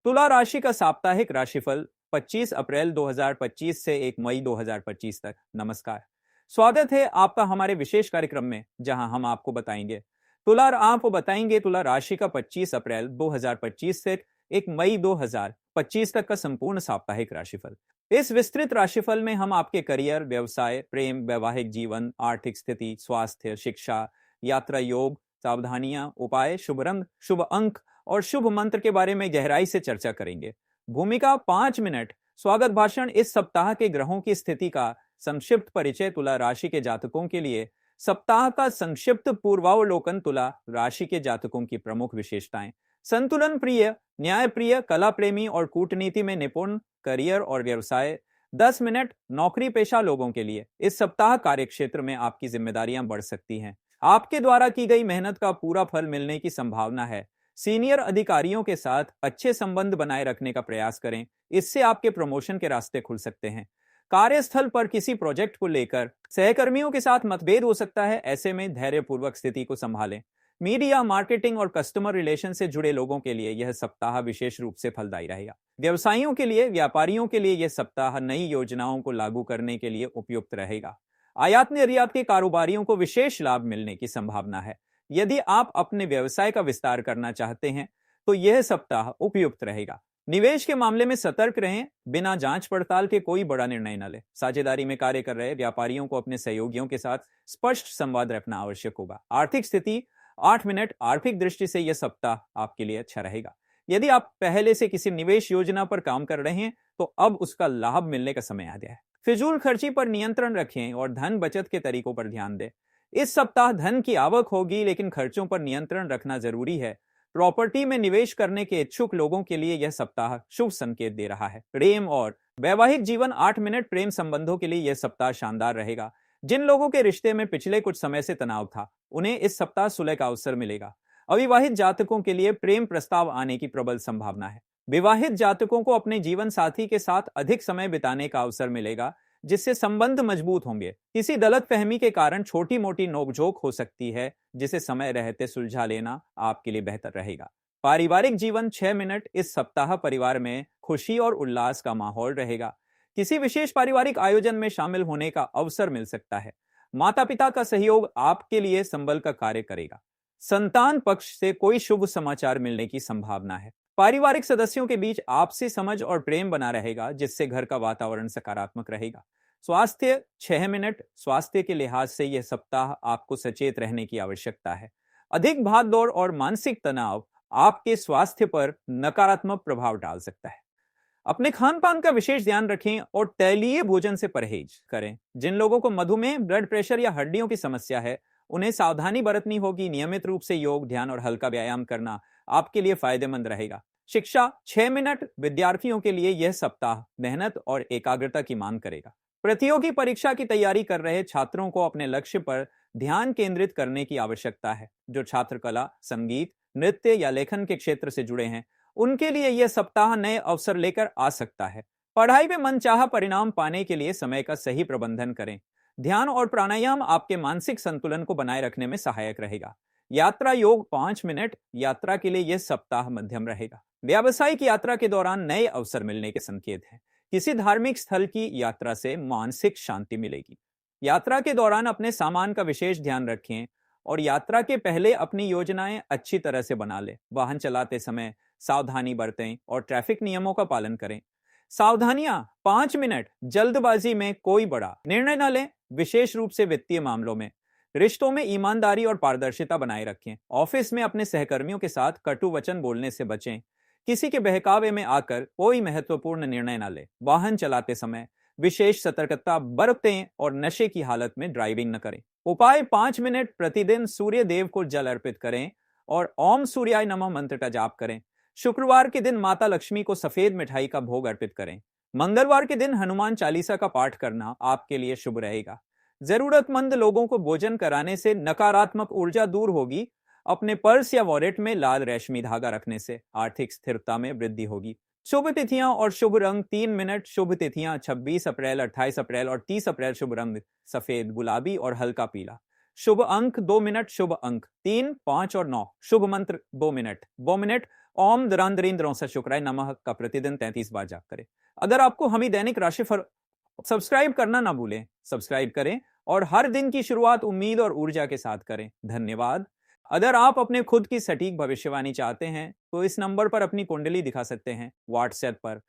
तुला राशि का साप्ताहिक राशिफल 25 अप्रैल 2025 से 1 मई 2025 तक। नमस्कार, स्वागत है आपका हमारे विशेष कार्यक्रम में, जहां हम आपको बताएंगे तुला राशि का 25 अप्रैल 2025 से 1 मई 2025 तक का संपूर्ण साप्ताहिक राशिफल। इस विस्तृत राशिफल में हम आपके करियर, व्यवसाय, प्रेम, वैवाहिक जीवन, आर्थिक स्थिति, स्वास्थ्य, शिक्षा, यात्रा योग, सावधानियां, उपाय, शुभ रंग, शुभ अंक और शुभ मंत्र के बारे में गहराई से चर्चा करेंगे। भूमिका 5 मिनट। स्वागत भाषण इस सप्ताह के ग्रहों की स्थिति का संक्षिप्त परिचय तुला राशि के जातकों के लिए। सप्ताह का संक्षिप्त पूर्वावलोकन तुला राशि के जातकों की प्रमुख विशेषताएं। संतुलन प्रिय, न्याय प्रिय, कला प्रेमी और कूटनीति में निपुण, करियर और व्यवसाय। 10 मिनट नौकरी पेशा लोगों के लिए। इस सप्ताह कार्यक्षेत्र में आपकी जिम्मेदारियां बढ़ सकती हैं। आपके द्वारा की गई मेहनत का पूरा फल मिलने की संभावना है। सीनियर अधिकारियों के साथ अच्छे संबंध बनाए रखने का प्रयास करें, इससे आपके प्रमोशन के रास्ते खुल सकते हैं। कार्यस्थल पर किसी प्रोजेक्ट को लेकर सहकर्मियों के साथ मतभेद हो सकता है, ऐसे में धैर्यपूर्वक स्थिति को संभालें। मीडिया, मार्केटिंग और कस्टमर रिलेशन से जुड़े लोगों के लिए यह सप्ताह विशेष रूप से फलदायी रहेगा। व्यवसायियों के लिए, व्यापारियों के लिए यह सप्ताह नई योजनाओं को लागू करने के लिए उपयुक्त रहेगा। आयात निर्यात के कारोबारियों को विशेष लाभ मिलने की संभावना है। यदि आप अपने व्यवसाय का विस्तार करना चाहते हैं तो यह सप्ताह उपयुक्त रहेगा। निवेश के मामले में सतर्क रहें, बिना जांच पड़ताल के कोई बड़ा निर्णय न लें। साझेदारी में कार्य कर रहे व्यापारियों को अपने सहयोगियों के साथ स्पष्ट संवाद रखना आवश्यक होगा। आर्थिक स्थिति 8 मिनट। आर्थिक दृष्टि से यह सप्ताह आपके लिए अच्छा रहेगा। यदि आप पहले से किसी निवेश योजना पर काम कर रहे हैं तो अब उसका लाभ मिलने का समय आ गया है। फिजूल खर्ची पर नियंत्रण रखें और धन बचत के तरीकों पर ध्यान दें। इस सप्ताह धन की आवक होगी, लेकिन खर्चों पर नियंत्रण रखना जरूरी है। प्रॉपर्टी में निवेश करने के इच्छुक लोगों के लिए यह सप्ताह शुभ संकेत दे रहा है। प्रेम और वैवाहिक जीवन 8 मिनट। प्रेम संबंधों के लिए यह सप्ताह शानदार रहेगा। जिन लोगों के रिश्ते में पिछले कुछ समय से तनाव था, उन्हें इस सप्ताह सुलह का अवसर मिलेगा। अविवाहित जातकों के लिए प्रेम प्रस्ताव आने की प्रबल संभावना है। विवाहित जातकों को अपने जीवन साथी के साथ अधिक समय बिताने का अवसर मिलेगा, जिससे संबंध मजबूत होंगे। किसी गलतफहमी के कारण छोटी मोटी नोकझोंक हो सकती है, जिसे समय रहते सुलझा लेना आपके लिए बेहतर रहेगा। पारिवारिक जीवन 6 मिनट। इस सप्ताह परिवार में खुशी और उल्लास का माहौल रहेगा। किसी विशेष पारिवारिक आयोजन में शामिल होने का अवसर मिल सकता है। माता पिता का सहयोग आपके लिए संबल का कार्य करेगा। संतान पक्ष से कोई शुभ समाचार मिलने की संभावना है। पारिवारिक सदस्यों के बीच आपसी समझ और प्रेम बना रहेगा, जिससे घर का वातावरण सकारात्मक रहेगा। स्वास्थ्य 6 मिनट। स्वास्थ्य के लिहाज से यह सप्ताह आपको सचेत रहने की आवश्यकता है। अधिक भाग दौड़ और मानसिक तनाव आपके स्वास्थ्य पर नकारात्मक प्रभाव डाल सकता है। अपने खान पान का विशेष ध्यान रखें और तैलीय भोजन से परहेज करें। जिन लोगों को मधुमेह, ब्लड प्रेशर या हड्डियों की समस्या है, उन्हें सावधानी बरतनी होगी। नियमित रूप से योग, ध्यान और हल्का व्यायाम करना आपके लिए फायदेमंद रहेगा। शिक्षा 6 मिनट। विद्यार्थियों के लिए यह सप्ताह मेहनत और एकाग्रता की मांग करेगा। प्रतियोगी परीक्षा की तैयारी कर रहे छात्रों को अपने लक्ष्य पर ध्यान केंद्रित करने की आवश्यकता है। जो छात्र कला, संगीत, नृत्य या लेखन के क्षेत्र से जुड़े हैं, उनके लिए यह सप्ताह नए अवसर लेकर आ सकता है। पढ़ाई में मनचाहा परिणाम पाने के लिए समय का सही प्रबंधन करें। ध्यान और प्राणायाम आपके मानसिक संतुलन को बनाए रखने में सहायक रहेगा। यात्रा योग 5 मिनट। यात्रा के लिए यह सप्ताह मध्यम रहेगा। व्यावसायिक यात्रा के दौरान नए अवसर मिलने के संकेत हैं। किसी धार्मिक स्थल की यात्रा से मानसिक शांति मिलेगी। यात्रा के दौरान अपने सामान का विशेष ध्यान रखें और यात्रा के पहले अपनी योजनाएं अच्छी तरह से बना लें। वाहन चलाते समय सावधानी बरतें और ट्रैफिक नियमों का पालन करें। सावधानियां 5 मिनट। जल्दबाजी में कोई बड़ा निर्णय न लें, विशेष रूप से वित्तीय मामलों में। रिश्तों में ईमानदारी और पारदर्शिता बनाए रखें। ऑफिस में अपने सहकर्मियों के साथ कटु वचन बोलने से बचें। किसी के बहकावे में आकर कोई महत्वपूर्ण निर्णय न लें। वाहन चलाते समय विशेष सतर्कता बरतें और नशे की हालत में ड्राइविंग न करें। उपाय 5 मिनट। प्रतिदिन सूर्य देव को जल अर्पित करें और ओम सूर्याय नमः मंत्र का जाप करें। शुक्रवार के दिन माता लक्ष्मी को सफेद मिठाई का भोग अर्पित करें। मंगलवार के दिन हनुमान चालीसा का पाठ करना आपके लिए शुभ रहेगा। जरूरतमंद लोगों को भोजन कराने से नकारात्मक ऊर्जा दूर होगी। अपने पर्स या वॉलेट में लाल रेशमी धागा रखने से आर्थिक स्थिरता में वृद्धि होगी। शुभ तिथियां और शुभ रंग 3 मिनट। शुभ तिथियां 26 अप्रैल, 28 अप्रैल और 30 अप्रैल। शुभ रंग सफेद, गुलाबी और हल्का पीला। शुभ अंक 2 मिनट। शुभ अंक 3, 5 और 9। शुभ मंत्र 2 मिनट। ओम द्रांद्रींद्रों से शुक्राय नमः का प्रतिदिन 33 बार जाप करें। अगर आपको हमें दैनिक राशिफल सब्सक्राइब करना ना भूलें, सब्सक्राइब करें और हर दिन की शुरुआत उम्मीद और ऊर्जा के साथ करें। धन्यवाद। अगर आप अपने खुद की सटीक भविष्यवाणी चाहते हैं तो इस नंबर पर अपनी कुंडली दिखा सकते हैं व्हाट्सएप पर